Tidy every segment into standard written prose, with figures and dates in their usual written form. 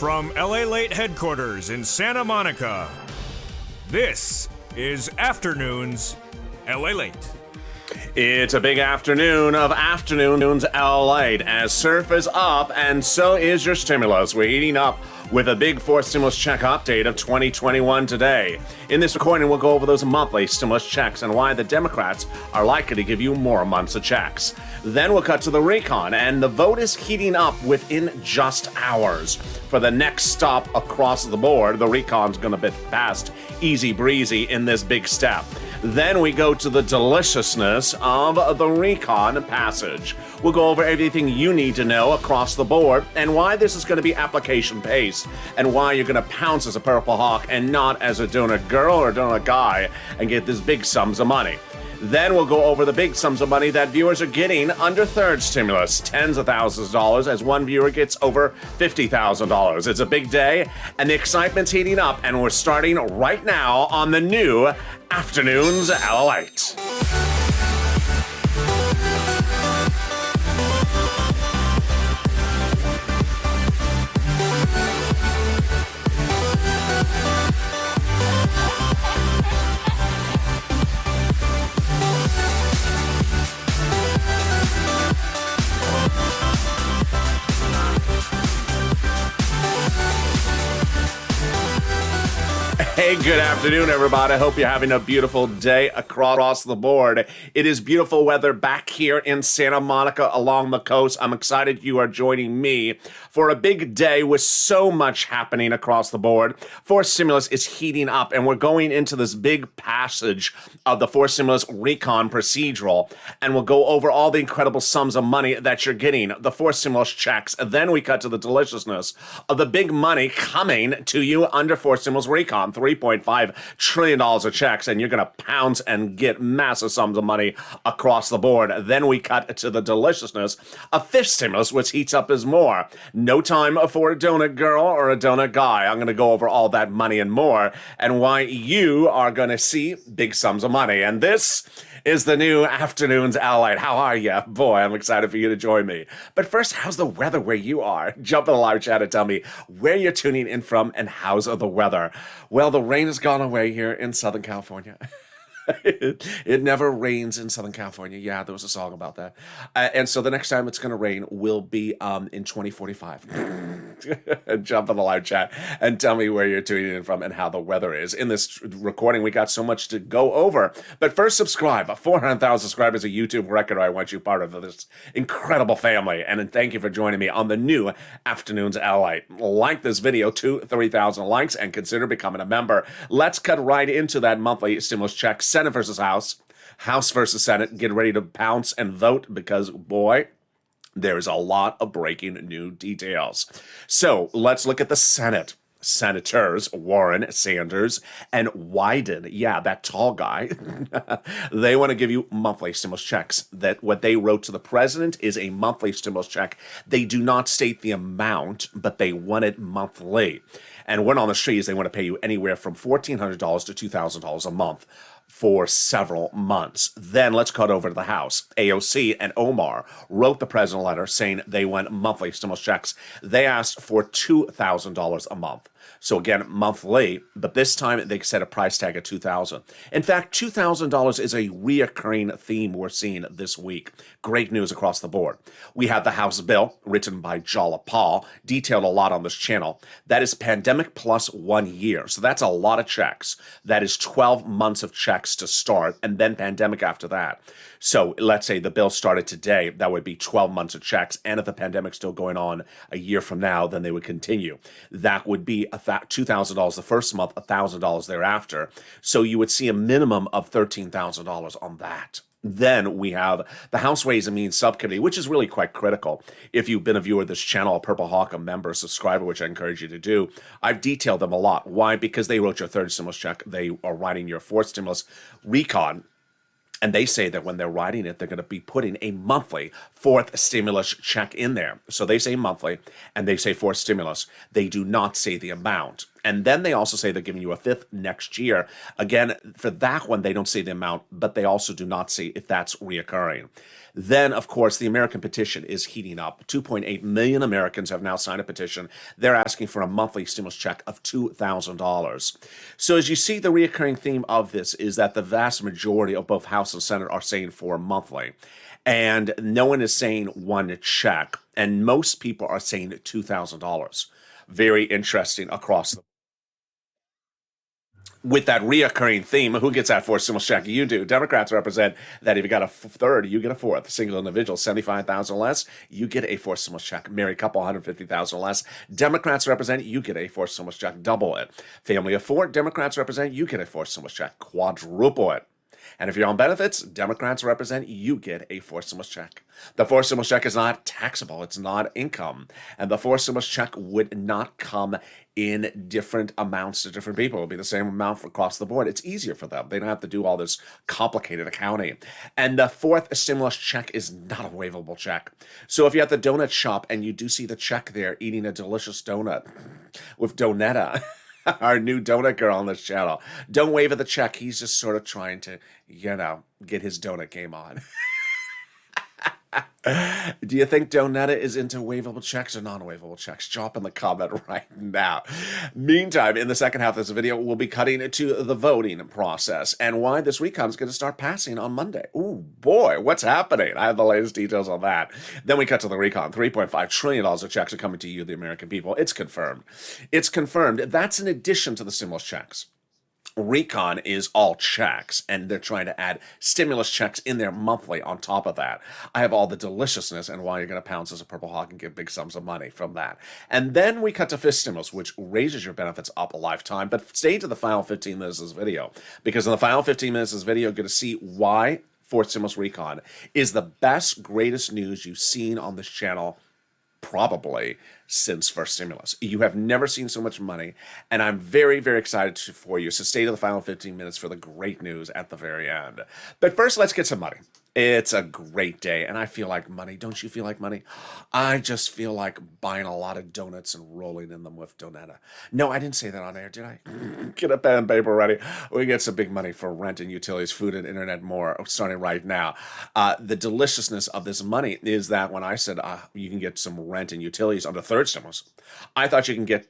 From Lalate headquarters in Santa Monica, this is Afternoons Lalate. It's a big afternoon of Afternoons Lalate as surf is up and so is your stimulus. We're heating up with a big fourth stimulus check update of 2021 today. In this recording, we'll go over those monthly stimulus checks and why the Democrats are likely to give you more months of checks. Then we'll cut to the recon, and the vote is heating up within just hours. For the next stop across the board, the recon's gonna be passed easy breezy in this big step. Then we go to the deliciousness of the recon passage. We'll go over everything you need to know across the board and why this is going to be application-based and why you're going to pounce as a Purple Hawk and not as a donut girl or donut guy and get these big sums of money. Then we'll go over the big sums of money that viewers are getting under third stimulus, tens of thousands of dollars as one viewer gets over $50,000. It's a big day, and the excitement's heating up, and we're starting right now on the new Afternoons Lalate. Hey, good afternoon, everybody. I hope you're having a beautiful day across the board. It is beautiful weather back here in Santa Monica along the coast. I'm excited you are joining me for a big day with so much happening across the board. Fourth stimulus is heating up, and we're going into this big passage of the fourth stimulus recon procedural, and we'll go over all the incredible sums of money that you're getting, the fourth stimulus checks, and then we cut to the deliciousness of the big money coming to you under fourth stimulus recon, $3.5 trillion of checks, and you're going to pounce and get massive sums of money across the board. Then we cut to the deliciousness of fifth stimulus, which heats up as more. No time for a donut girl or a donut guy. I'm going to go over all that money and more, and why you are going to see big sums of money. And this is the new Afternoons Lalate. How are you? Boy, I'm excited for you to join me. But first, how's the weather where you are? Jump in the live chat and tell me where you're tuning in from and how's the weather. Well, the rain has gone away here in Southern California. It never rains in Southern California. Yeah, there was a song about that. And so the next time it's going to rain will be in 2045. Jump in the live chat and tell me where you're tuning in from and how the weather is. In this recording, we got so much to go over. But first, subscribe. 400,000 subscribers, a YouTube record. I want you part of this incredible family. And thank you for joining me on the new Afternoons Lalate. Like this video, 3,000 likes, and consider becoming a member. Let's cut right into that monthly stimulus check. Senate versus House, House versus Senate. Get ready to pounce and vote because, boy, there's a lot of breaking new details. So let's look at the Senate. Senators Warren, Sanders, and Wyden, yeah, that tall guy, they want to give you monthly stimulus checks. That what they wrote to the president is a monthly stimulus check. They do not state the amount, but they want it monthly. And when on the streets, they want to pay you anywhere from $1,400 to $2,000 a month for several months. Then let's cut over to the House. AOC and Omar wrote the president a letter saying they want monthly stimulus checks. They asked for $2,000 a month. So again, monthly, but this time they set a price tag at $2,000. In fact, $2,000 is a reoccurring theme we're seeing this week. Great news across the board. We have the House bill, written by Jala Paul, detailed a lot on this channel. That is pandemic plus 1 year. So that's a lot of checks. That is 12 months of checks to start, and then pandemic after that. So let's say the bill started today, that would be 12 months of checks. And if the pandemic's still going on a year from now, then they would continue. That would be $2,000 the first month, $1,000 thereafter. So you would see a minimum of $13,000 on that. Then we have the House Ways and Means Subcommittee, which is really quite critical. If you've been a viewer of this channel, a Purple Hawk, a member, a subscriber, which I encourage you to do, I've detailed them a lot. Why? Because they wrote your third stimulus check. They are writing your fourth stimulus recon. And they say that when they're writing it, they're going to be putting a monthly fourth stimulus check in there. So they say monthly, and they say fourth stimulus. They do not say the amount. And then they also say they're giving you a fifth next year. Again, for that one, they don't say the amount, but they also do not say if that's reoccurring. Then, of course, the American petition is heating up. 2.8 million Americans have now signed a petition. They're asking for a monthly stimulus check of $2,000. So as you see, the reoccurring theme of this is that the vast majority of both House and Senate are saying for monthly. And no one is saying one check. And most people are saying $2,000. Very interesting across the with that reoccurring theme, who gets that fourth stimulus check? You do. Democrats represent that if you got a third, you get a fourth. Single individual, 75,000 less, you get a fourth stimulus check. Married couple, 150,000 less. Democrats represent, you get a fourth stimulus check. Double it. Family of four, Democrats represent, you get a fourth stimulus check. Quadruple it. And if you're on benefits, Democrats represent, you get a fourth stimulus check. The fourth stimulus check is not taxable. It's not income. And the fourth stimulus check would not come in different amounts to different people. It would be the same amount across the board. It's easier for them. They don't have to do all this complicated accounting. And the fourth stimulus check is not a waivable check. So if you're at the donut shop and you do see the check there eating a delicious donut with Donetta, our new donut girl on this channel, don't wave at the check. He's just sort of trying to, get his donut game on. Do you think Donetta is into waivable checks or non-waivable checks? Drop in the comment right now. Meantime, in the second half of this video, we'll be cutting to the voting process and why this recon is going to start passing on Monday. Ooh, boy, what's happening? I have the latest details on that. Then we cut to the recon. $3.5 trillion of checks are coming to you, the American people. It's confirmed. It's confirmed. That's in addition to the stimulus checks. Recon is all checks, and they're trying to add stimulus checks in there monthly on top of that. I have all the deliciousness and why you're going to pounce as a Purple Hawk and get big sums of money from that. And then we cut to fifth stimulus, which raises your benefits up a lifetime. But stay to the final 15 minutes of this video, because in the final 15 minutes of this video, you're going to see why fourth stimulus recon is the best, greatest news you've seen on this channel probably since first stimulus. You have never seen so much money, and I'm very, very excited for you. So stay to the final 15 minutes for the great news at the very end. But first, let's get some money. It's a great day, and I feel like money. Don't you feel like money? I just feel like buying a lot of donuts and rolling in them with Donetta. No, I didn't say that on air, did I? Get a pen and paper ready. We get some big money for rent and utilities, food and internet, more, starting right now. The deliciousness of this money is that when I said you can get some rent and utilities under third stimulus, I thought you can get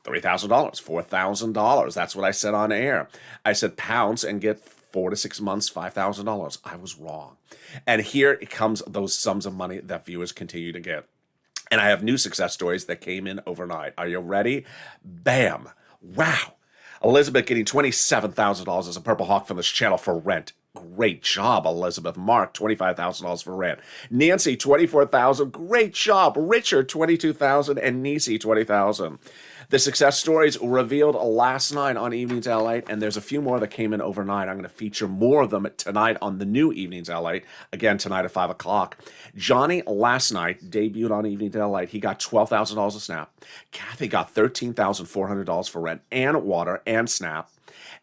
$3,000, $4,000. That's what I said on air. I said pounds and get 4 to 6 months, $5,000. I was wrong. And here it comes those sums of money that viewers continue to get. And I have new success stories that came in overnight. Are you ready? Bam. Wow. Elizabeth getting $27,000 as a Purple Hawk from this channel for rent. Great job, Elizabeth. Mark, $25,000 for rent. Nancy, $24,000. Great job. Richard, $22,000. And Nisi, $20,000. The success stories revealed last night on Evenings Lalate, and there's a few more that came in overnight. I'm going to feature more of them tonight on the new Evenings Lalate, again tonight at 5 o'clock. Johnny last night debuted on Evenings Lalate. He got $12,000 a snap. Kathy got $13,400 for rent and water and snap.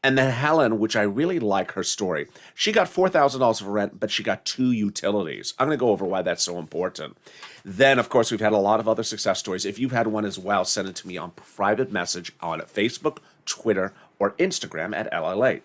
And then Helen, which I really like her story, she got $4,000 for rent, but she got 2 utilities. I'm going to go over why that's so important. Then, of course, we've had a lot of other success stories. If you've had one as well, send it to me on private message on Facebook, Twitter, or Instagram at Lalate.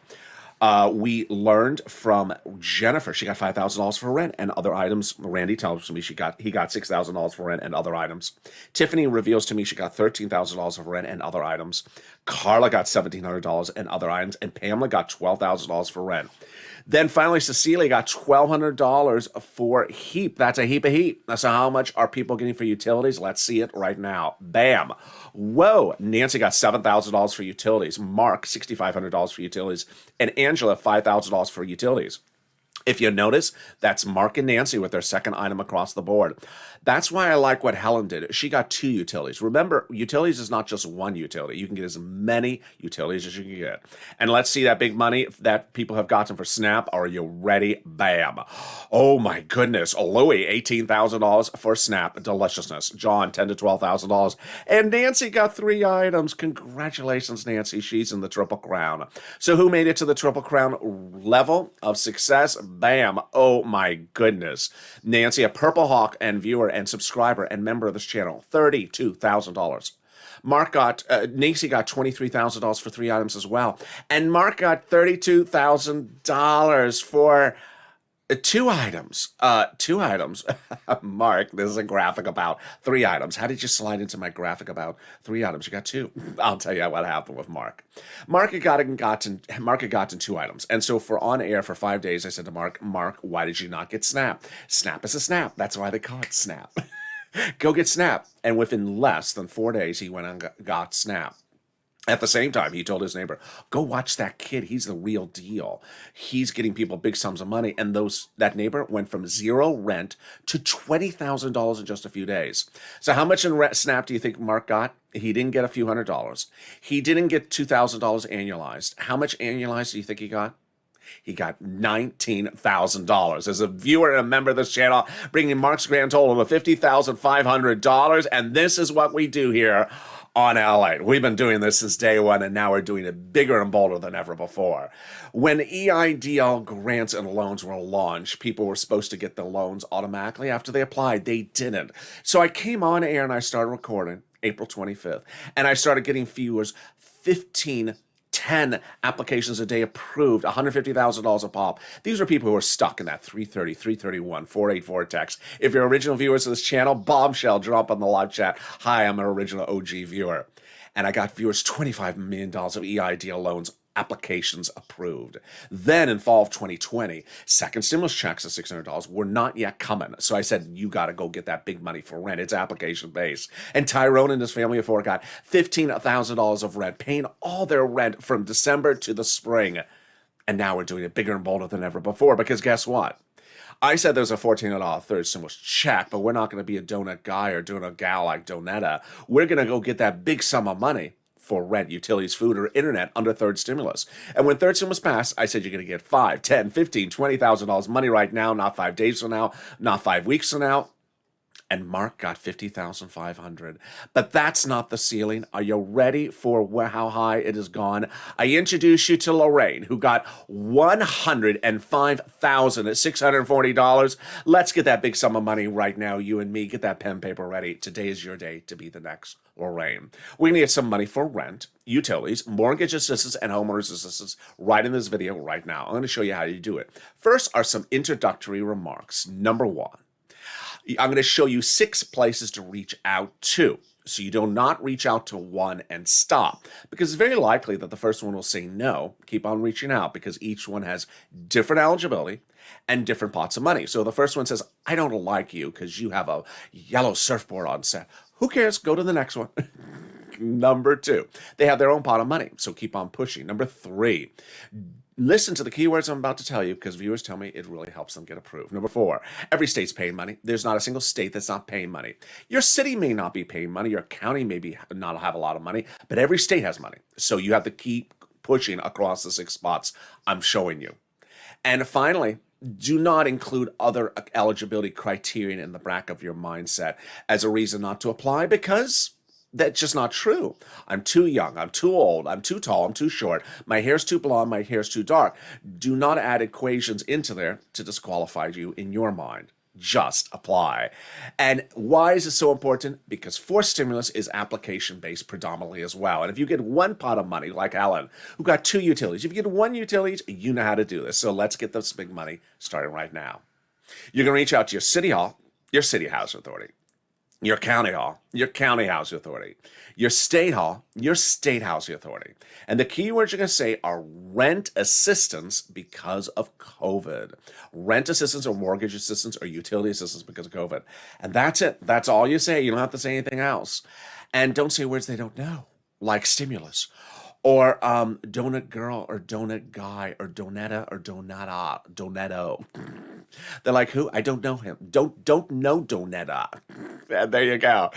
We learned from Jennifer. She got $5,000 for rent and other items. Randy tells me he got $6,000 for rent and other items. Tiffany reveals to me she got $13,000 for rent and other items. Carla got $1,700 and other items, and Pamela got $12,000 for rent. Then finally, Cecilia got $1,200 for heap. That's a heap of heat. So how much are people getting for utilities? Let's see it right now. Bam. Whoa. Nancy got $7,000 for utilities. Mark, $6,500 for utilities. And Angela, $5,000 for utilities. If you notice, that's Mark and Nancy with their second item across the board. That's why I like what Helen did. She got 2 utilities. Remember, utilities is not just one utility. You can get as many utilities as you can get. And let's see that big money that people have gotten for SNAP. Are you ready? Bam. Oh my goodness. Louis, $18,000 for SNAP. Deliciousness. John, $10,000 to $12,000. And Nancy got 3 items. Congratulations, Nancy. She's in the Triple Crown. So who made it to the Triple Crown level of success? Bam. Oh my goodness. Nancy, a Purple Hawk and viewer and subscriber and member of this channel, $32,000. Nacy got $23,000 for 3 items as well. And Mark got $32,000 for 2 items. 2 items. Mark, this is a graphic about 3 items. How did you slide into my graphic about 3 items? You got 2. I'll tell you what happened with Mark. Mark had gotten 2 items. And so for on air for 5 days, I said to Mark, why did you not get Snap? Snap is a snap. That's why they call it Snap. Go get Snap. And within less than 4 days, he went and got Snap. At the same time, he told his neighbor, go watch that kid. He's the real deal. He's getting people big sums of money. And that neighbor went from 0 rent to $20,000 in just a few days. So how much in Snap do you think Mark got? He didn't get a few $100s. He didn't get $2,000 annualized. How much annualized do you think he got? He got $19,000. As a viewer and a member of this channel, bringing Mark's grand total to $50,500. And this is what we do here on Lalate. We've been doing this since day one, and now we're doing it bigger and bolder than ever before. When EIDL grants and loans were launched, people were supposed to get the loans automatically after they applied. They didn't. So I came on air and I started recording April 25th, and I started getting viewers 10 applications a day approved, $150,000 a pop. These are people who are stuck in that 330, 331, 484 text. If you're original viewers of this channel, bombshell, drop on the live chat. Hi, I'm an original OG viewer. And I got viewers $25 million of EIDL loans applications approved. Then in fall of 2020, second stimulus checks of $600 were not yet coming. So I said, you got to go get that big money for rent. It's application based. And Tyrone and his family of 4 got $15,000 of rent, paying all their rent from December to the spring. And now we're doing it bigger and bolder than ever before, because guess what? I said there's a $1,400 third stimulus check, but we're not going to be a donut guy or donut gal like Donetta. We're going to go get that big sum of money for rent, utilities, food, or internet under third stimulus. And when third stimulus passed, I said you're going to get $5, $10, $15, $20,000 money right now, not 5 days from now, not 5 weeks from now. And Mark got $50,500. But that's not the ceiling. Are you ready for how high it has gone? I introduce you to Lorraine, who got $105,640. Let's get that big sum of money right now. You and me, get that pen paper ready. Today is your day to be the next Lorraine. We're going to get some money for rent, utilities, mortgage assistance, and homeowners assistance right in this video right now. I'm going to show you how you do it. First are some introductory remarks. Number 1. I'm going to show you 6 places to reach out to, so you do not reach out to one and stop, because it's very likely that the first one will say no. Keep on reaching out, because each one has different eligibility and different pots of money. So the first one says, I don't like you because you have a yellow surfboard on set. Who cares? Go to the next one. Number 2, they have their own pot of money, so keep on pushing. Number 3, listen to the keywords I'm about to tell you, because viewers tell me it really helps them get approved. Number 4, every state's paying money. There's not a single state that's not paying money. Your city may not be paying money. Your county may not have a lot of money, but every state has money. So you have to keep pushing across the 6 spots I'm showing you. And finally, do not include other eligibility criterion in the back of your mindset as a reason not to apply, because that's just not true. I'm too young, I'm too old, I'm too tall, I'm too short, my hair's too blonde, my hair's too dark. Do not add equations into there to disqualify you in your mind. Just apply. And why is it so important? Because forced stimulus is application-based predominantly as well. And if you get one pot of money, like Alan, who got 2 utilities, if you get 1 utility, you know how to do this. So let's get this big money starting right now. You're going to reach out to your city hall, your city housing authority, your county hall, your county housing authority, your state hall, your state housing authority. And the keywords you're going to say are rent assistance because of COVID. Rent assistance or mortgage assistance or utility assistance because of COVID. And that's it. That's all you say. You don't have to say anything else. And don't say words they don't know, like stimulus, or donut girl, or donut guy, or donetta, or donata, donetto. They're like, who? I don't know him. Don't know Donetta. And there you go.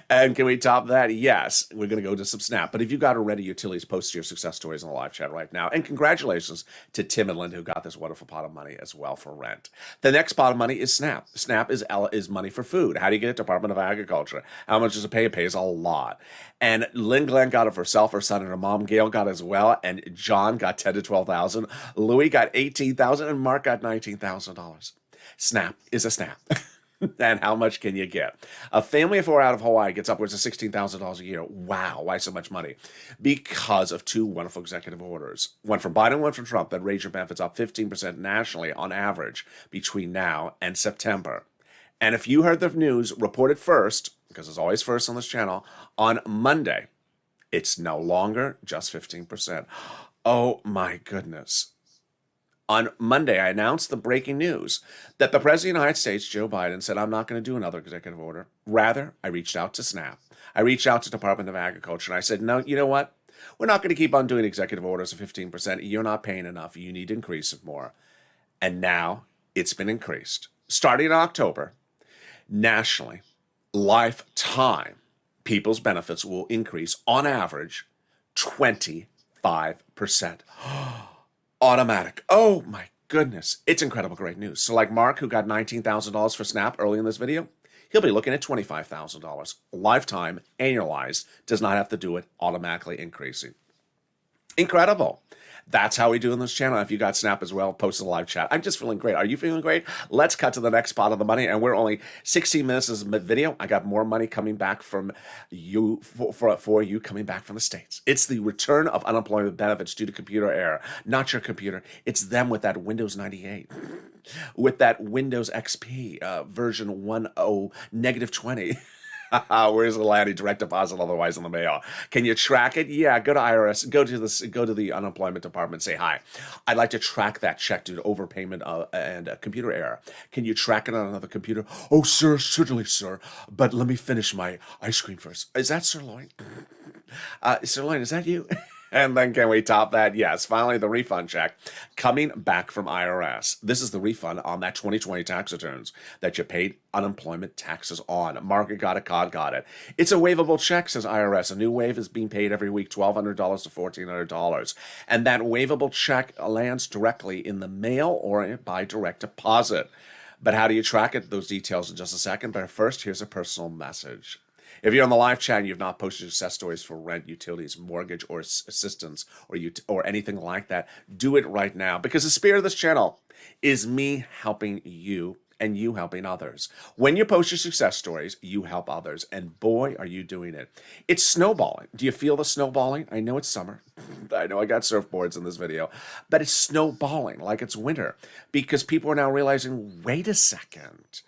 And can we top that? Yes. We're going to go to some Snap. But if you got already utilities, post your success stories in the live chat right now. And congratulations to Tim and Linda, who got this wonderful pot of money as well for rent. The next pot of money is Snap. Snap is money for food. How do you get it? Department of Agriculture. How much does it pay? It pays a lot. And Lynn Glenn got it for herself, her son, and her mom. Gail got it as well. And John got $10,000 to $12,000. Louis got $18,000, and Mark got $19,000. Snap is a snap. And how much can you get? A family of four out of Hawaii gets upwards of $16,000 a year. Wow, why so much money? Because of two wonderful executive orders. One from Biden, one from Trump, that raise your benefits up 15% nationally on average between now and September. And if you heard the news reported first, because it's always first on this channel, on Monday, it's no longer just 15%. Oh my goodness. On Monday, I announced the breaking news that the President of the United States, Joe Biden, said, I'm not going to do another executive order. Rather, I reached out to SNAP. I reached out to the Department of Agriculture, and I said, no, you know what? We're not going to keep on doing executive orders of 15%. You're not paying enough. You need to increase it more. And now it's been increased. Starting in October, nationally, lifetime, people's benefits will increase on average 25%. Automatic. Oh my goodness. It's incredible great news. So like Mark, who got $19,000 for SNAP early in this video, he'll be looking at $25,000. Lifetime, annualized, does not have to do it automatically increasing. Incredible. That's how we do in this channel. If you got Snap as well, post in the live chat. I'm just feeling great. Are you feeling great? Let's cut to the next part of the money. And we're only 16 minutes into the video. I got more money coming back from you, for you coming back from the States. It's the return of unemployment benefits due to computer error. Not your computer. It's them with that Windows 98. With that Windows XP version 10 negative 20. Where's the Lalate direct deposit otherwise in the mail? Can you track it? Yeah, go to IRS, go to the unemployment department, say hi. I'd like to track that check due to overpayment and a computer error. Can you track it on another computer? Oh, sir, certainly, sir. But let me finish my ice cream first. Is that Sirloin? Sirloin, is that you? And then can we top that? Yes, finally the refund check coming back from IRS. This is the refund on that 2020 tax returns that you paid unemployment taxes on. Margaret got it, Cod got it. It's a waivable check, says IRS. A new wave is being paid every week, $1,200 to $1,400. And that waivable check lands directly in the mail or by direct deposit. But how do you track it? Those details in just a second. But first, here's a personal message. If you're on the live chat and you've not posted success stories for rent, utilities, mortgage, or assistance, or anything like that, do it right now. Because the spirit of this channel is me helping you and you helping others. When you post your success stories, you help others. And boy, are you doing it. It's snowballing. Do you feel the snowballing? I know it's summer. I know I got surfboards in this video. But it's snowballing like it's winter. Because people are now realizing, wait a second.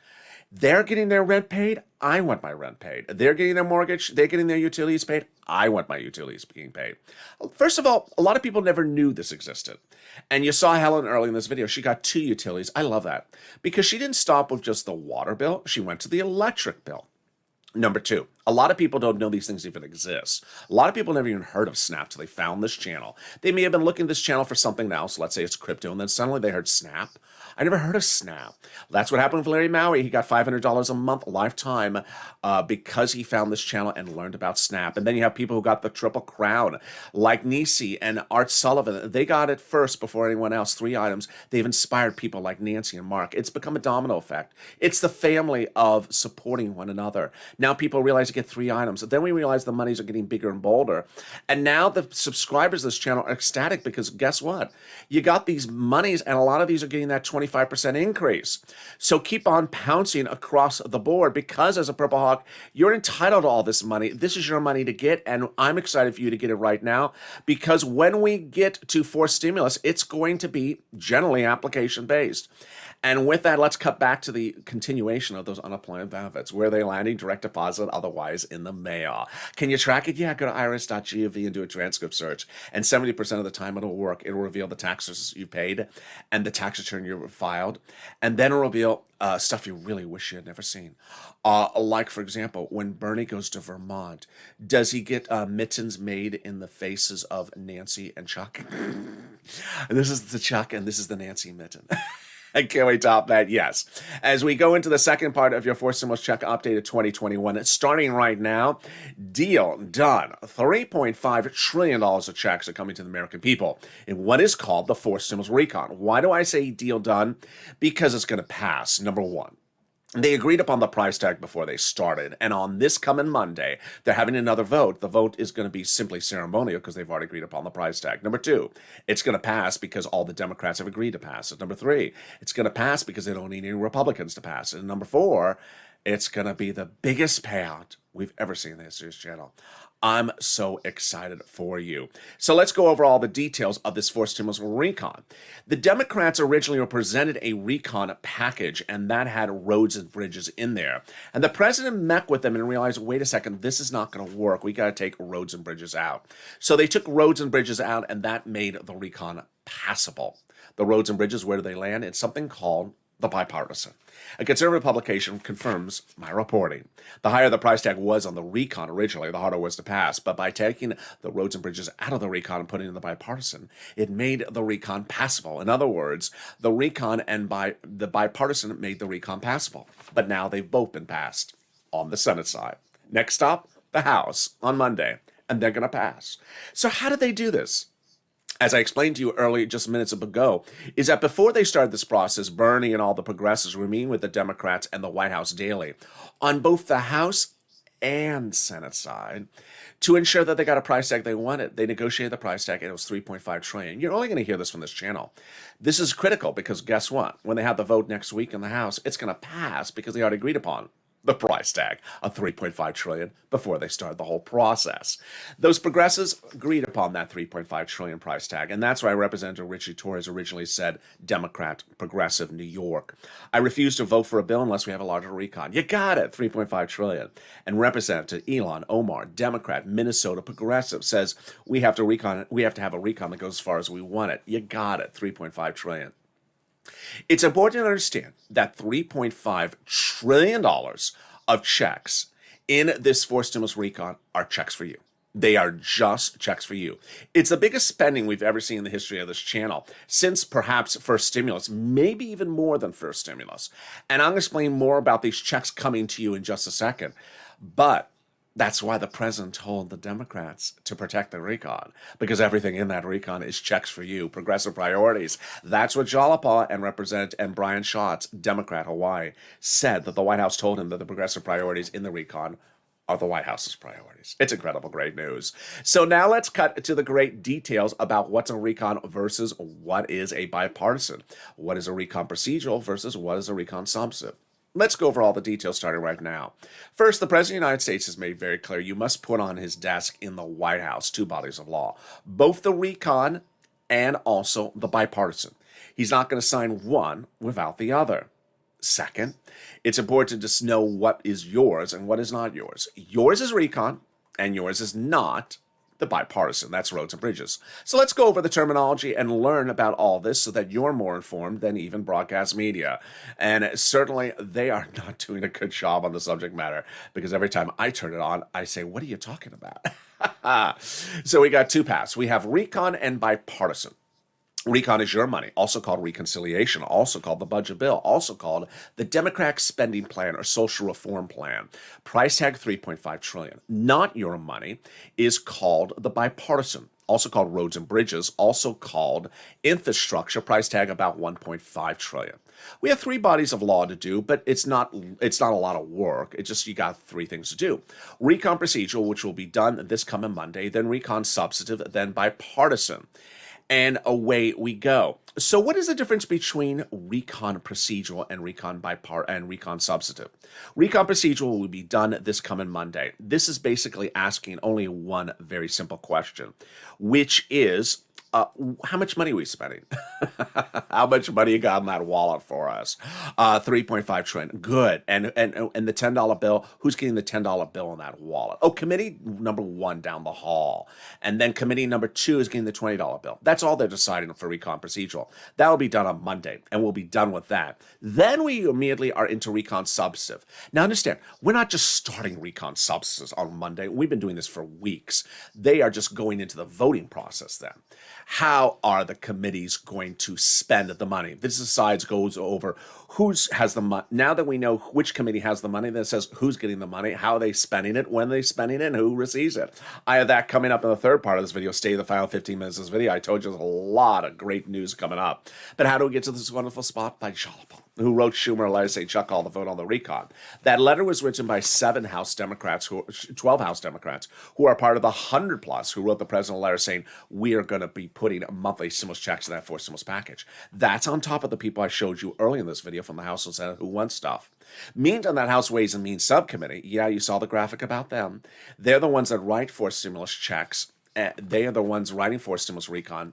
They're getting their rent paid. I want my rent paid. They're getting their mortgage. They're getting their utilities paid. I want my utilities being paid. First of all, a lot of people never knew this existed. And you saw Helen early in this video. She got 2 utilities. I love that. Because she didn't stop with just the water bill. She went to the electric bill. Number 2, a lot of people don't know these things even exist. A lot of people never even heard of Snap till they found this channel. They may have been looking at this channel for something else. Let's say it's crypto, and then suddenly they heard Snap. I never heard of Snap. That's what happened with Larry Maui. He got $500 a month lifetime because he found this channel and learned about Snap. And then you have people who got the triple crown, like Nisi and Art Sullivan. They got it first before anyone else. 3 items. They've inspired people like Nancy and Mark. It's become a domino effect. It's the family of supporting one another. Now people realize to get 3 items. Then we realize the monies are getting bigger and bolder. And now the subscribers of this channel are ecstatic because guess what? You got these monies and a lot of these are getting that 25% increase. So keep on pouncing across the board because as a Purple Hawk, you're entitled to all this money. This is your money to get, and I'm excited for you to get it right now because when we get to forced stimulus, it's going to be generally application-based. And with that, let's cut back to the continuation of those unemployment benefits. Where are they landing? Direct deposit, otherwise in the mail. Can you track it? Yeah, go to irs.gov and do a transcript search. And 70% of the time it'll work. It'll reveal the taxes you paid and the tax return you filed. And then it'll reveal stuff you really wish you had never seen. Like, for example, when Bernie goes to Vermont, does he get mittens made in the faces of Nancy and Chuck? This is the Chuck and this is the Nancy mitten. Can we top that? Yes. As we go into the second part of your forced stimulus check updated 2021, it's starting right now. Deal done. $3.5 trillion of checks are coming to the American people in what is called the forced stimulus recon. Why do I say deal done? Because it's going to pass, number one. They agreed upon the price tag before they started, and on this coming Monday, they're having another vote. The vote is going to be simply ceremonial because they've already agreed upon the price tag. Number two, it's going to pass because all the Democrats have agreed to pass it. Number three, it's going to pass because they don't need any Republicans to pass it. And number four, it's going to be the biggest payout we've ever seen in the history of this channel. I'm so excited for you. So let's go over all the details of this fourth stimulus recon. The Democrats originally were presented a recon package, and that had roads and bridges in there. And the president met with them and realized, wait a second, this is not going to work. We got to take roads and bridges out. So they took roads and bridges out, and that made the recon passable. The roads and bridges, where do they land? It's something called the bipartisan. A conservative publication confirms my reporting. The higher the price tag was on the recon originally, the harder it was to pass. But by taking the roads and bridges out of the recon and putting it in the bipartisan, it made the recon passable. In other words, the recon and the bipartisan made the recon passable. But now they've both been passed on the Senate side. Next stop, the House on Monday, and they're going to pass. So how did they do this? As I explained to you earlier, just minutes ago, is that before they started this process, Bernie and all the progressives were meeting with the Democrats and the White House daily on both the House and Senate side to ensure that they got a price tag they wanted. They negotiated the price tag, and it was $3.5 trillion. You're only going to hear this from this channel. This is critical because guess what? When they have the vote next week in the House, it's going to pass because they already agreed upon the price tag of $3.5 trillion before they started the whole process. Those progressives agreed upon that $3.5 trillion price tag, and that's why Representative Richie Torres originally said Democrat, progressive, New York. I refuse to vote for a bill unless we have a larger recon. You got it, $3.5 trillion. And Representative Elon Omar, Democrat, Minnesota, progressive, says we have to have a recon that goes as far as we want it. You got it, $3.5 trillion. It's important to understand that $3.5 trillion of checks in this fourth stimulus recon are checks for you. They are just checks for you. It's the biggest spending we've ever seen in the history of this channel since perhaps first stimulus, maybe even more than first stimulus. And I'm going to explain more about these checks coming to you in just a second. But that's why the president told the Democrats to protect the recon, because everything in that recon is checks for you, progressive priorities. That's what Jalapa and Brian Schatz, Democrat, Hawaii, said, that the White House told him that the progressive priorities in the recon are the White House's priorities. It's incredible, great news. So now let's cut to the great details about what's a recon versus what is a bipartisan. What is a recon procedural versus what is a recon substantive? Let's go over all the details starting right now. First, the President of the United States has made very clear you must put on his desk in the White House two bodies of law, both the recon and also the bipartisan. He's not going to sign one without the other. Second, it's important to just know what is yours and what is not yours. Yours is recon and yours is not the bipartisan. That's roads and bridges. So let's go over the terminology and learn about all this so that you're more informed than even broadcast media. And certainly they are not doing a good job on the subject matter, because every time I turn it on, I say, what are you talking about? So we got two paths. We have recon and bipartisan. Recon is your money, also called reconciliation, also called the budget bill, also called the Democratic spending plan or social reform plan. Price tag $3.5 trillion. Not your money is called the bipartisan, also called roads and bridges, also called infrastructure, price tag about $1.5 trillion. We have three bodies of law to do, but it's not a lot of work. It's just you got three things to do. Recon procedural, which will be done this coming Monday, then recon substantive, then bipartisan. And away we go. So what is the difference between recon procedural and recon substantive? Recon procedural will be done this coming Monday. This is basically asking only one very simple question, which is, how much money are we spending? How much money you got in that wallet for us? $3.5 trillion. Good. And the $10 bill, who's getting the $10 bill in that wallet? Oh, committee number one down the hall. And then committee number two is getting the $20 bill. That's all they're deciding for recon procedural. That will be done on Monday, and we'll be done with that. Then we immediately are into recon substantive. Now understand, we're not just starting recon substances on Monday. We've been doing this for weeks. They are just going into the voting process then. How are the committees going to spend the money? This decides, goes over who has the money. Now that we know which committee has the money, that says who's getting the money, how are they spending it, when are they spending it, and who receives it. I have that coming up in the third part of this video. Stay the final 15 minutes of this video. I told you there's a lot of great news coming up. But how do we get to this wonderful spot? By Jalapa. who wrote Schumer a letter saying Chuck called the vote on the recon. That letter was written by 12 House Democrats who are part of the 100 plus who wrote the president a letter saying we are going to be putting monthly stimulus checks in that fourth stimulus package. That's on top of the people I showed you earlier in this video from the House and Senate who want stuff. Meantime, that House Ways and Means subcommittee, yeah, you saw the graphic about them. They're the ones that write for stimulus checks. They are the ones writing for stimulus recon.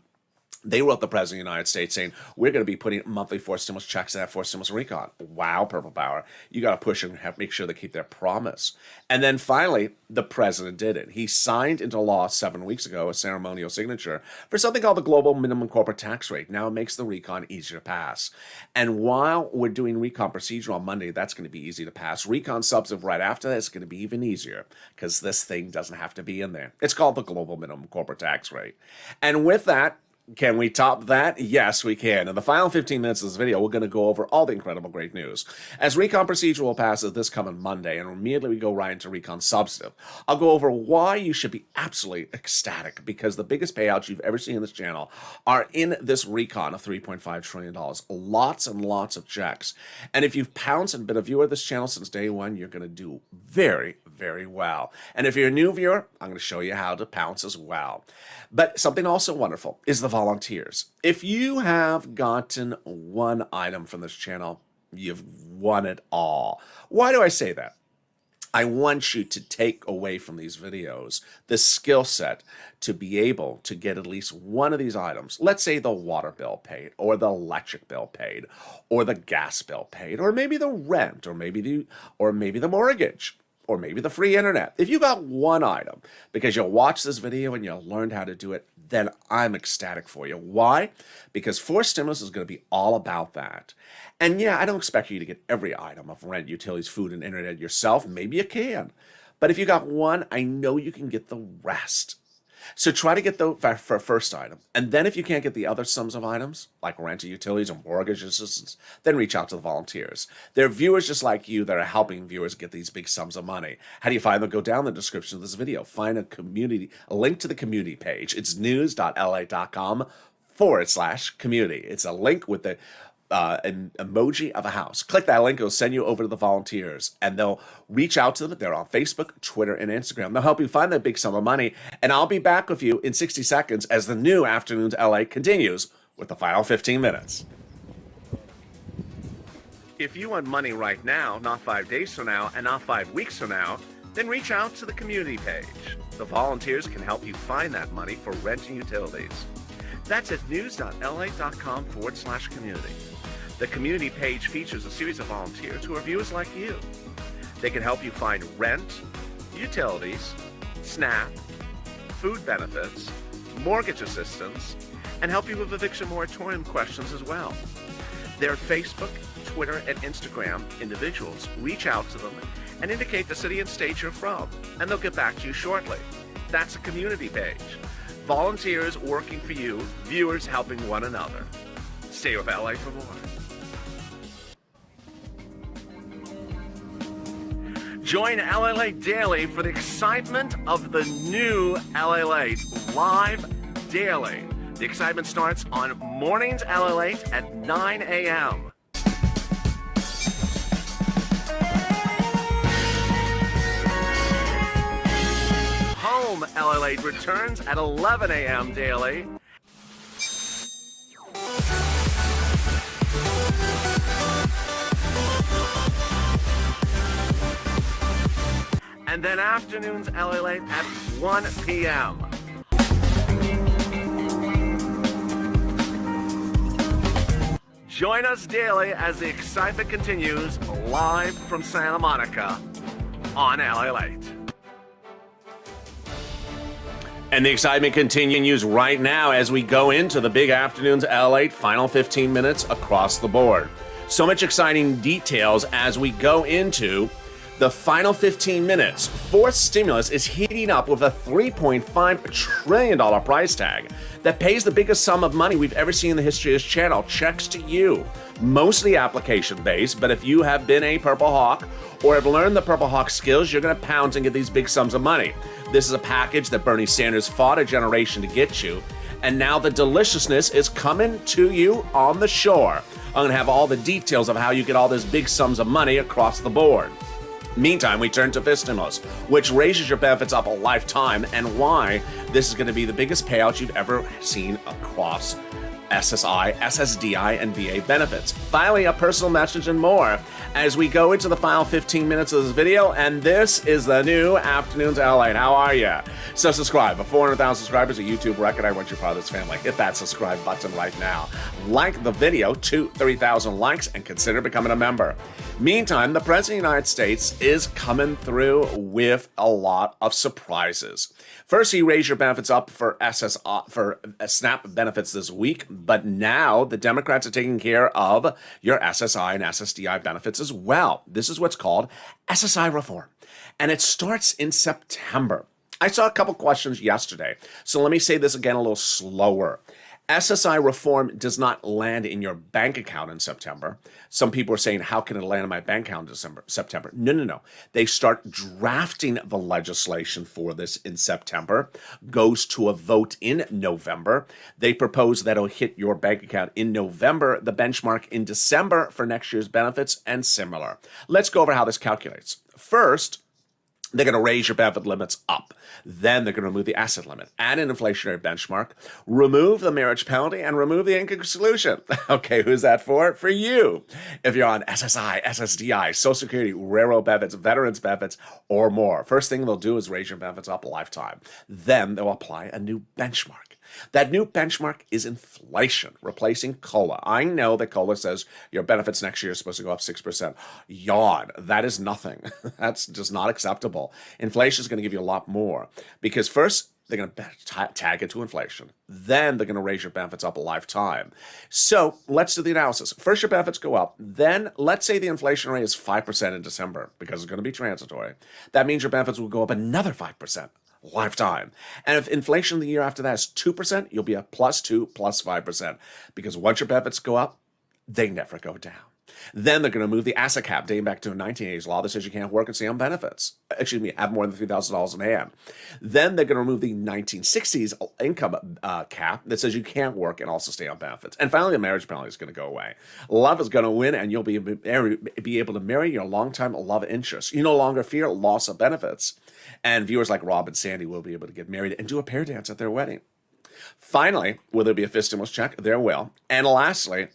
They wrote the President of the United States saying, we're going to be putting monthly forced stimulus checks in that forced stimulus recon. Wow, Purple Power. You got to push and make sure they keep their promise. And then finally, the President did it. He signed into law 7 weeks ago a ceremonial signature for something called the Global Minimum Corporate Tax Rate. Now it makes the recon easier to pass. And while we're doing recon procedure on Monday, that's going to be easy to pass. Recon substantive right after that is going to be even easier because this thing doesn't have to be in there. It's called the Global Minimum Corporate Tax Rate. And with that, can we top that? Yes, we can. In the final 15 minutes of this video, we're going to go over all the incredible great news. As recon procedural passes this coming Monday, and immediately we go right into recon substantive, I'll go over why you should be absolutely ecstatic, because the biggest payouts you've ever seen in this channel are in this recon of $3.5 trillion. Lots and lots of checks. And if you've pounced and been a viewer of this channel since day one, you're going to do very, very well. And if you're a new viewer, I'm going to show you how to pounce as well. But something also wonderful is the volunteers. If you have gotten one item from this channel, you've won it all. Why do I say that? I want you to take away from these videos the skill set to be able to get at least one of these items. Let's say the water bill paid, or the electric bill paid, or the gas bill paid, or maybe the rent, or maybe the mortgage, or maybe the free internet. If you got one item because you watched this video and you learned how to do it, then I'm ecstatic for you. Why? Because forced stimulus is going to be all about that. And yeah, I don't expect you to get every item of rent, utilities, food, and internet yourself. Maybe you can. But if you got one, I know you can get the rest. So try to get the first item. And then if you can't get the other sums of items, like rent, utilities, and mortgage assistance, then reach out to the volunteers. They're viewers just like you that are helping viewers get these big sums of money. How do you find them? Go down in the description of this video. Find a link to the community page. It's news.lalate.com/community. It's a link with the an emoji of a house. Click that link, it'll send you over to the volunteers, and they'll reach out to them. They're on Facebook, Twitter, and Instagram. They'll help you find that big sum of money, and I'll be back with you in 60 seconds as the new Afternoons LA continues with the final 15 minutes. If you want money right now, not 5 days from now, and not 5 weeks from now, then reach out to the community page. The volunteers can help you find that money for rent and utilities. That's at news.lalate.com/community. The community page features a series of volunteers who are viewers like you. They can help you find rent, utilities, SNAP, food benefits, mortgage assistance, and help you with eviction moratorium questions as well. Their Facebook, Twitter, and Instagram individuals reach out to them and indicate the city and state you're from, and they'll get back to you shortly. That's a community page. Volunteers working for you, viewers helping one another. Stay with LA for more. Join Lalate Daily for the excitement of the new Lalate live daily. The excitement starts on mornings Lalate at 9 a.m. Home Lalate returns at 11 a.m. daily. And then afternoons Lalate at 1 p.m. Join us daily as the excitement continues live from Santa Monica on Lalate. And the excitement continues right now as we go into the big afternoons Lalate final 15 minutes across the board. So much exciting details as we go into the final 15 minutes. Fourth stimulus is heating up with a $3.5 trillion price tag that pays the biggest sum of money we've ever seen in the history of this channel. Checks to you. Mostly application-based, but if you have been a Purple Hawk or have learned the Purple Hawk skills, you're going to pounce and get these big sums of money. This is a package that Bernie Sanders fought a generation to get you, And now the deliciousness is coming to you on the shore. I'm going to have all the details of how you get all these big sums of money across the board. Meantime, we turn to Fistimos, which raises your benefits up a lifetime, and why this is going to be the biggest payout you've ever seen across SSI, SSDI, and VA benefits. Finally, a personal message and more as we go into the final 15 minutes of this video, and this is the new Afternoons LA. How are you? So subscribe. At 400,000 subscribers, a YouTube record. I want you part of this family. Hit that subscribe button right now. Like the video to 3,000 likes and consider becoming a member. Meantime, the President of the United States is coming through with a lot of surprises. First, he raised your benefits up for SNAP benefits this week, but now the Democrats are taking care of your SSI and SSDI benefits as well. This is what's called SSI reform, and it starts in September. I saw a couple questions yesterday, so let me say this again a little slower. SSI reform does not land in your bank account in September. Some people are saying, how can it land in my bank account in September? No. They start drafting the legislation for this in September, goes to a vote in November. They propose that it'll hit your bank account in November, the benchmark in December for next year's benefits, and similar. Let's go over how this calculates. First, they're going to raise your benefit limits up. Then they're going to remove the asset limit, add an inflationary benchmark, remove the marriage penalty, and remove the income exclusion. Okay, who's that for? For you. If you're on SSI, SSDI, Social Security, railroad benefits, veterans benefits, or more. First thing they'll do is raise your benefits up a lifetime. Then they'll apply a new benchmark. That new benchmark is inflation, replacing COLA. I know that COLA says your benefits next year are supposed to go up 6%. Yawn. That is nothing. That's just not acceptable. Inflation is going to give you a lot more because first, they're going to tag it to inflation. Then they're going to raise your benefits up a lifetime. So let's do the analysis. First, your benefits go up. Then let's say the inflation rate is 5% in December because it's going to be transitory. That means your benefits will go up another 5%. Lifetime. And if inflation the year after that is 2%, you'll be at +2, +5%. Because once your benefits go up, they never go down. Then they're going to move the asset cap dating back to a 1980s law that says you can't work and stay on benefits. Have more than $3,000 in hand. Then they're going to remove the 1960s income cap that says you can't work and also stay on benefits. And finally, the marriage penalty is going to go away. Love is going to win, and you'll be able to marry your longtime love interest. You no longer fear loss of benefits. And viewers like Rob and Sandy will be able to get married and do a pair dance at their wedding. Finally, will there be a fist stimulus check? There will. And lastly,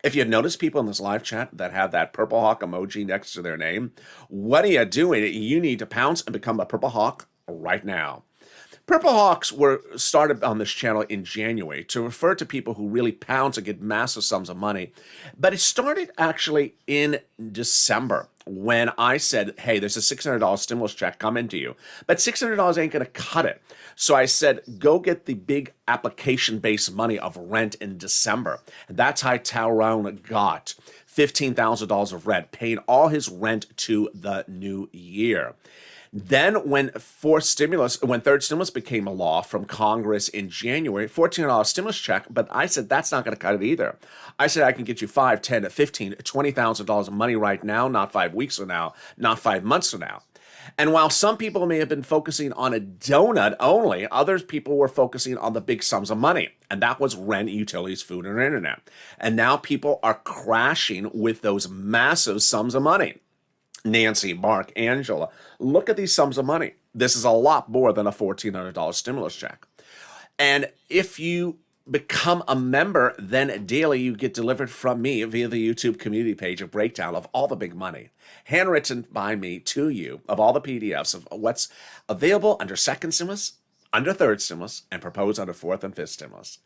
if you notice people in this live chat that have that purple hawk emoji next to their name, what are you doing? You need to pounce and become a purple hawk right now. Purple Hawks were started on this channel in January to refer to people who really pounce and get massive sums of money. But it started actually in December when I said, hey, there's a $600 stimulus check coming to you. But $600 ain't going to cut it. So I said, go get the big application-based money of rent in December. And that's how Tyrone got $15,000 of rent, paying all his rent to the new year. Then when third stimulus became a law from Congress in January, $1,400 stimulus check, but I said that's not going to cut it either. I said I can get you $5,000, $10,000, $15,000, $20,000 of money right now, not 5 weeks from now, not 5 months from now. And while some people may have been focusing on a donut only, other people were focusing on the big sums of money. And that was rent, utilities, food, and internet. And now people are crashing with those massive sums of money. Nancy, Mark, Angela, look at these sums of money. This is a lot more than a $1,400 stimulus check. And if you become a member, then daily you get delivered from me via the YouTube community page a breakdown of all the big money, handwritten by me to you, of all the PDFs of what's available under second stimulus, under third stimulus, and proposed under fourth and fifth stimulus.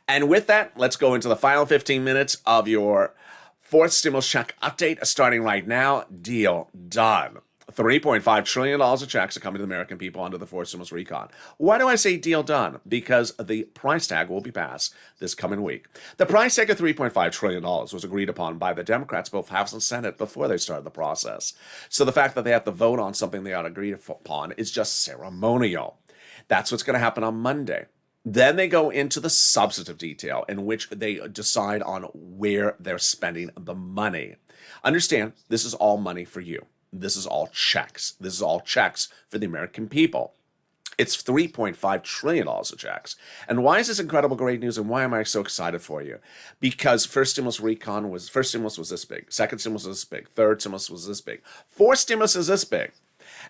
And with that, let's go into the final 15 minutes of your fourth stimulus check update starting right now. Deal done. $3.5 trillion of checks are coming to the American people under the fourth stimulus recon. Why do I say deal done? Because the price tag will be passed this coming week. The price tag of $3.5 trillion was agreed upon by the Democrats, both House and Senate, before they started the process. So the fact that they have to vote on something they ought to agree upon is just ceremonial. That's what's going to happen on Monday. Then they go into the substantive detail in which they decide on where they're spending the money. Understand, this is all money for you. This is all checks. This is all checks for the American people. It's $3.5 trillion of checks. And why is this incredible great news, and why am I so excited for you? Because first stimulus was this big. Second stimulus was this big. Third stimulus was this big. Fourth stimulus is this big.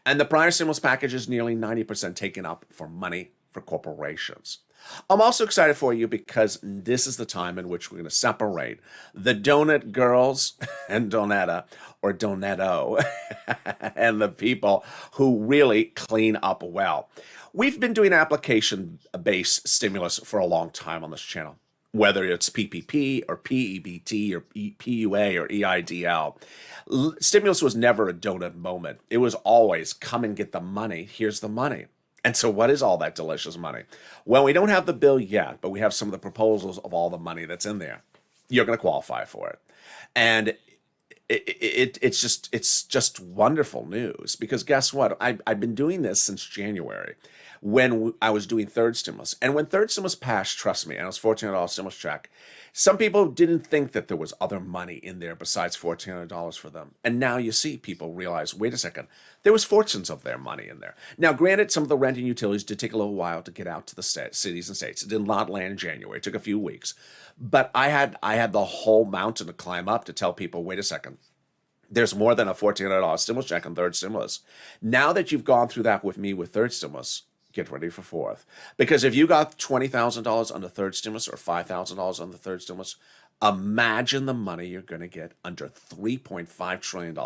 And the prior stimulus package is nearly 90% taken up for money for corporations. I'm also excited for you because this is the time in which we're going to separate the donut girls and donetta, or donetto, and the people who really clean up well. We've been doing application-based stimulus for a long time on this channel, whether it's PPP or PEBT or PUA or EIDL. Stimulus was never a donut moment. It was always come and get the money. Here's the money. And so what is all that delicious money? Well, we don't have the bill yet, but we have some of the proposals of all the money that's in there. You're going to qualify for it. And it's just wonderful news, because guess what? I've been doing this since January when I was doing third stimulus. And when third stimulus passed, trust me, and it was $1,400 stimulus check, some people didn't think that there was other money in there besides $1,400 for them. And now you see people realize, wait a second, there was fortunes of their money in there. Now, granted, some of the rent and utilities did take a little while to get out to the cities and states. It did not land in January. It took a few weeks. But I had the whole mountain to climb up to tell people, wait a second, there's more than a $1,400 stimulus check on third stimulus. Now that you've gone through that with me with third stimulus, get ready for fourth. Because if you got $20,000 on the third stimulus or $5,000 on the third stimulus, imagine the money you're going to get under $3.5 trillion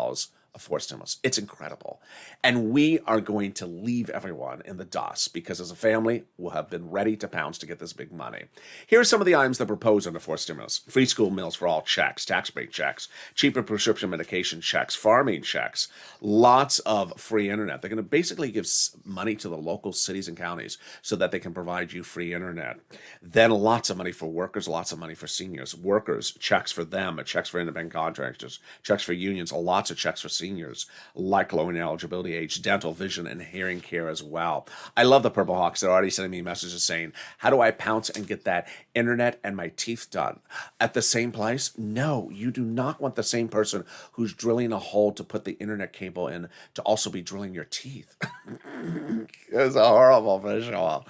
of fourth stimulus. It's incredible. And we are going to leave everyone in the dust, because as a family, we'll have been ready to pounce to get this big money. Here are some of the items that are proposed under fourth stimulus. Free school meals for all checks, tax break checks, cheaper prescription medication checks, farming checks, lots of free internet. They're going to basically give money to the local cities and counties so that they can provide you free internet. Then lots of money for workers, lots of money for seniors. Workers, checks for them, checks for independent contractors, checks for unions, lots of checks for seniors, like lowering eligibility age, dental, vision, and hearing care as well. I love the Purple Hawks. They're already sending me messages saying, how do I pounce and get that internet and my teeth done at the same place? No, you do not want the same person who's drilling a hole to put the internet cable in to also be drilling your teeth. It's a horrible visual.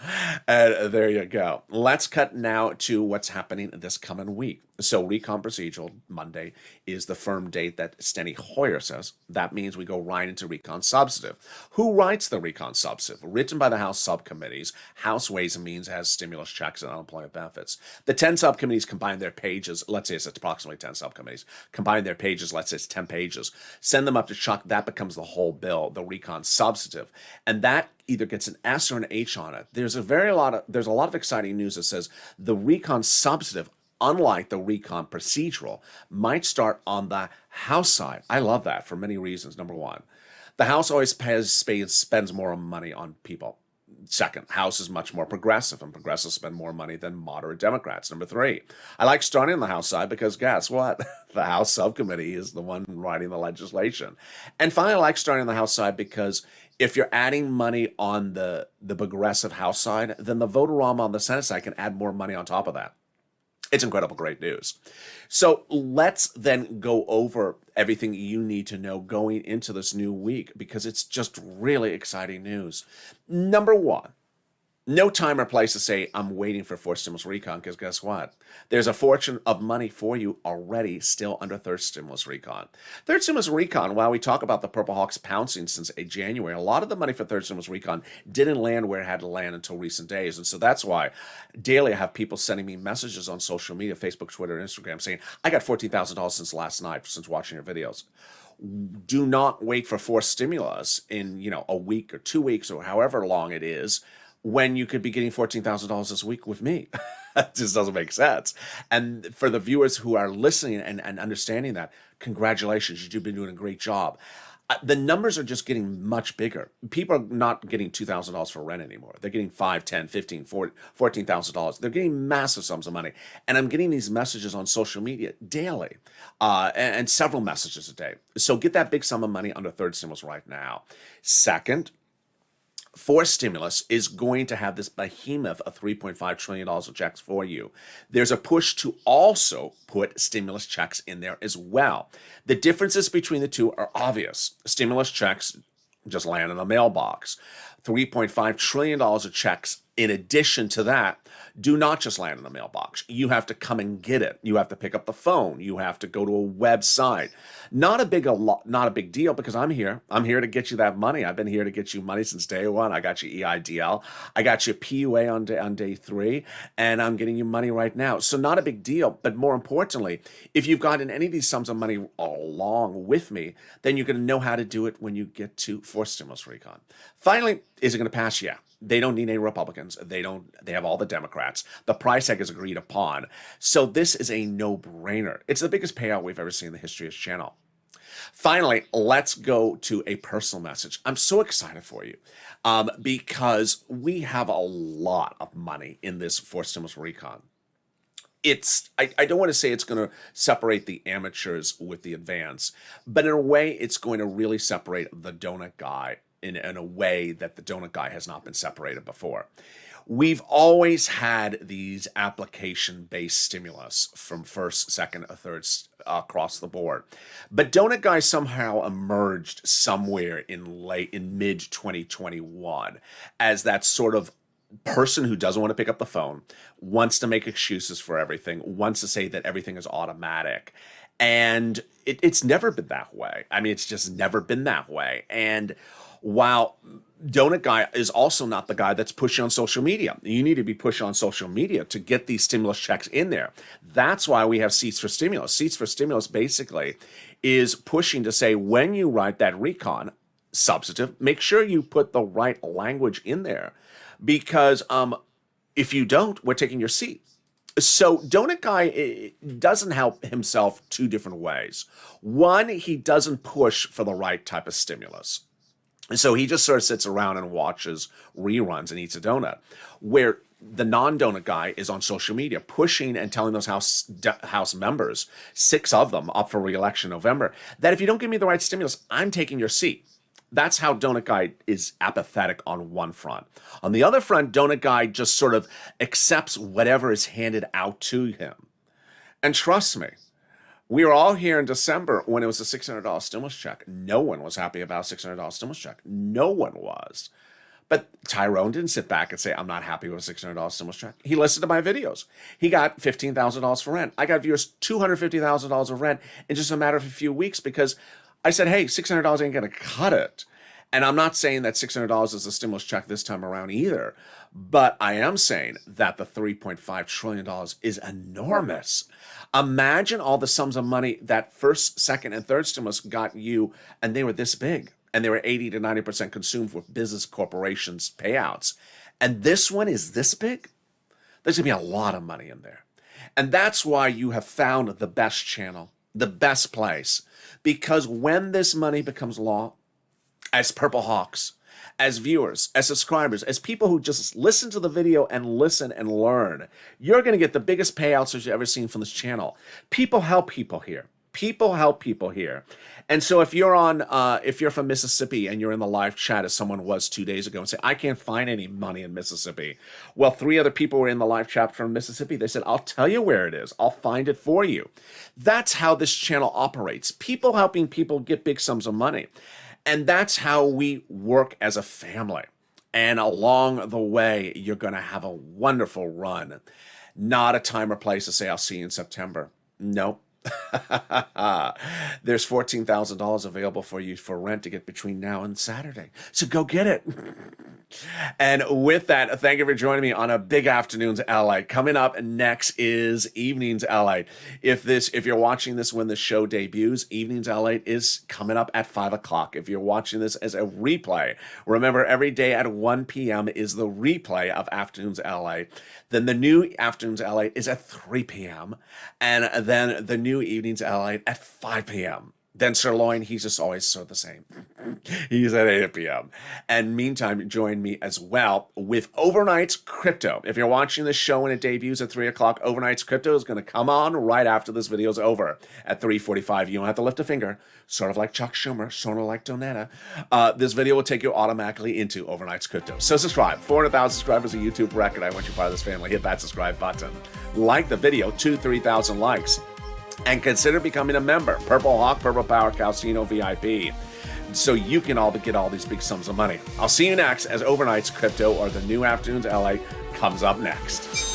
And there you go. Let's cut now to what's happening this coming week. So recon procedural Monday is the firm date that Steny Hoyer says. That means we go right into recon substantive. Who writes the recon substantive? Written by the House subcommittees. House Ways and Means has stimulus checks and unemployment benefits. The 10 subcommittees combine their pages. Let's say it's approximately 10 subcommittees. Combine their pages. Let's say it's 10 pages. Send them up to Chuck. That becomes the whole bill, the recon substantive. And that either gets an S or an H on it. There's a lot of exciting news that says the recon substantive, unlike the recon procedural, might start on the House side. I love that for many reasons. Number one, the House always spends more money on people. Second, House is much more progressive, and progressives spend more money than moderate Democrats. Number three, I like starting on the House side because guess what? The House subcommittee is the one writing the legislation. And finally, I like starting on the House side because if you're adding money on the progressive House side, then the vote-a-rama on the Senate side can add more money on top of that. It's incredible, great news. So let's then go over everything you need to know going into this new week, because it's just really exciting news. Number one, no time or place to say, I'm waiting for fourth stimulus recon, because guess what? There's a fortune of money for you already still under third stimulus recon. Third stimulus recon, while we talk about the Purple Hawks pouncing since January, a lot of the money for third stimulus recon didn't land where it had to land until recent days. And so that's why daily I have people sending me messages on social media, Facebook, Twitter, and Instagram, saying, I got $14,000 since last night, since watching your videos. Do not wait for fourth stimulus in, a week or 2 weeks or however long it is, when you could be getting $14,000 this week with me. It just doesn't make sense. And for the viewers who are listening and understanding that, congratulations, you've been doing a great job. The numbers are just getting much bigger. People are not getting $2,000 for rent anymore. They're getting $5, $10, $15, $14,000. They're getting massive sums of money. And I'm getting these messages on social media daily, and several messages a day. So get that big sum of money under third stimulus right now. Second, fourth stimulus is going to have this behemoth of $3.5 trillion of checks for you. There's a push to also put stimulus checks in there as well. The differences between the two are obvious. Stimulus checks just land in a mailbox. $3.5 trillion of checks. In addition to that, do not just land in the mailbox. You have to come and get it. You have to pick up the phone. You have to go to a website. Not a big deal, because I'm here. I'm here to get you that money. I've been here to get you money since day one. I got you EIDL. I got you PUA on day 3, and I'm getting you money right now. So not a big deal. But more importantly, if you've gotten any of these sums of money along with me, then you're going to know how to do it when you get to forced stimulus recon. Finally, is it going to pass? Yeah. They don't need any Republicans. They have all the Democrats. The price tag is agreed upon. So this is a no-brainer. It's the biggest payout we've ever seen in the history of this channel. Finally, let's go to a personal message. I'm so excited for you because we have a lot of money in this forced stimulus recon. I don't want to say it's going to separate the amateurs with the advanced, but in a way, it's going to really separate the donut guy in a way that the donut guy has not been separated before. We've always had these application-based stimulus from first, second, or third across the board. But donut guy somehow emerged somewhere in mid-2021 as that sort of person who doesn't want to pick up the phone, wants to make excuses for everything, wants to say that everything is automatic. And it's never been that way. I mean, it's just never been that way. And while donut guy is also not the guy that's pushing on social media. You need to be pushing on social media to get these stimulus checks in there. That's why we have Seats for Stimulus. Seats for Stimulus basically is pushing to say, when you write that recon substantive, make sure you put the right language in there, because if you don't, we're taking your seat. So donut guy doesn't help himself 2 different ways. One, he doesn't push for the right type of stimulus. So he just sort of sits around and watches reruns and eats a donut, where the non-donut guy is on social media pushing and telling those House members, 6 of them up for re-election in November, that if you don't give me the right stimulus, I'm taking your seat. That's how donut guy is apathetic on one front. On the other front, donut guy just sort of accepts whatever is handed out to him. And trust me, we were all here in December when it was a $600 stimulus check. No one was happy about a $600 stimulus check. No one was. But Tyrone didn't sit back and say, I'm not happy with a $600 stimulus check. He listened to my videos. He got $15,000 for rent. I got viewers $250,000 of rent in just a matter of a few weeks, because I said, hey, $600 ain't going to cut it. And I'm not saying that $600 is a stimulus check this time around either, but I am saying that the $3.5 trillion is enormous. Imagine all the sums of money that first, second, and third stimulus got you, and they were this big, and they were 80 to 90% consumed with business corporations payouts. And this one is this big? There's going to be a lot of money in there. And that's why you have found the best channel, the best place, because when this money becomes law, as Purple Hawks, as viewers, as subscribers, as people who just listen to the video and listen and learn, you're going to get the biggest payouts that you've ever seen from this channel. People help people here. People help people here. And so if you're from Mississippi and you're in the live chat, as someone was 2 days ago, and say, I can't find any money in Mississippi. Well, 3 other people were in the live chat from Mississippi. They said, I'll tell you where it is. I'll find it for you. That's how this channel operates. People helping people get big sums of money. And that's how we work as a family. And along the way, you're going to have a wonderful run. Not a time or place to say, I'll see you in September. Nope. There's $14,000 available for you for rent to get between now and Saturday. So go get it. And with that, thank you for joining me on a big afternoon's LA. Coming up next is Evenings LA. If you're watching this when the show debuts, Evenings LA is coming up at 5 o'clock. If you're watching this as a replay, remember every day at 1 p.m. is the replay of Afternoons LA. Then the new Afternoons LA is at 3 p.m. And then the new Evenings LA at 5 p.m. Then Sirloin, he's just always sort of the same. He's at 8 p.m. And meantime, join me as well with Overnight's Crypto. If you're watching this show and it debuts at 3 o'clock, Overnight's Crypto is going to come on right after this video's over at 3:45. You don't have to lift a finger, sort of like Chuck Schumer, sort of like Donetta. This video will take you automatically into Overnight's Crypto. So subscribe. 400,000 subscribers, a YouTube record. I want you part of this family. Hit that subscribe button. Like the video, 3,000 likes. And consider becoming a member. Purple Hawk, Purple Power, Calcino VIP. so you can all get all these big sums of money. I'll see you next as Overnight's Crypto or the New Afternoons LA comes up next.